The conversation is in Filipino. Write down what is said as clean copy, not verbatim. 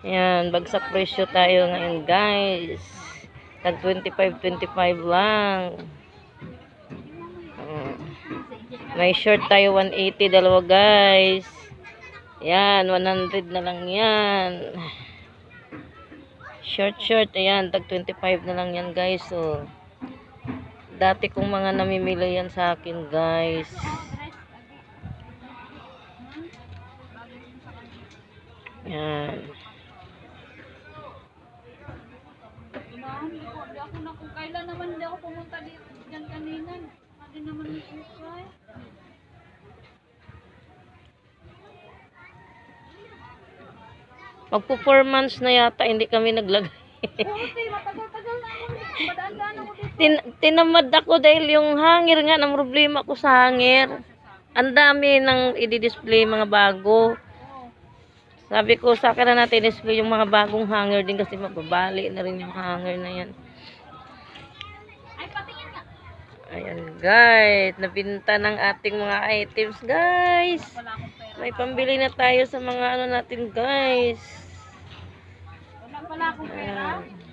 Yan, bagsak presyo tayo ngayon guys. Tag 25 lang. May short tayo 180 dalawa guys. Yan, 100 na lang yan. Short, ayan, tag 25 na lang yan guys. So, dati kong mga namimili yan sa akin guys. Yan. Hindi ako na kung kailan naman hindi ako pumunta dyan kanina. Hindi naman nag-try. Magpo 4 months na yata hindi kami naglagay. Matagal-tagal na ako. Madaan-daan ako dito. Tinamad ako dahil yung hanger nga, ng problema ko sa hanger. Ang dami ng i-display mga bago. Sabi ko, sa akin na natin display yung mga bagong hanger din kasi mababali na rin yung hanger na yan. Ay, patingin nga. Ayan guys, nabinta ng ating mga items guys. Wala akong pera. May pambili na tayo sa mga ano natin guys. Wala pala akong pera. Ayan.